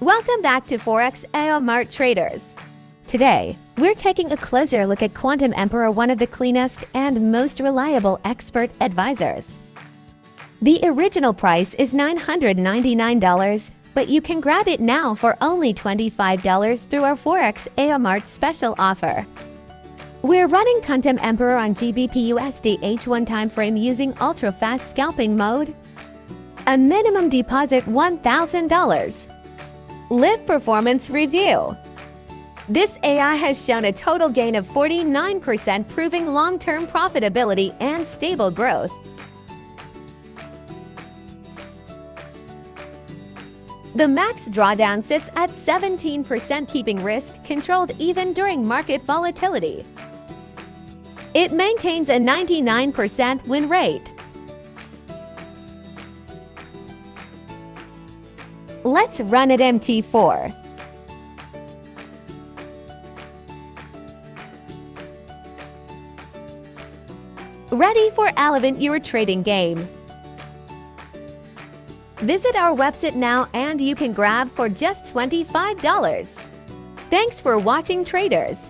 Welcome back to Forex MetaTraders. Today, we're taking a closer look at Quantum Emperor, one of the cleanest and most reliable expert advisors. The original price is $999, but you can grab it now for only $25 through our Forex MetaTraders special offer. We're running Quantum Emperor on GBPUSD H1 timeframe using ultra-fast scalping mode. A minimum deposit $1,000. Live performance review. This AI has shown a total gain of 49%, proving long-term profitability and stable growth. The max drawdown sits at 17%, keeping risk controlled even during market volatility. It maintains a 99% win rate. Let's run at MT4. Ready for elevate your trading game. Visit our website now and you can grab for just $25. Thanks for watching, traders.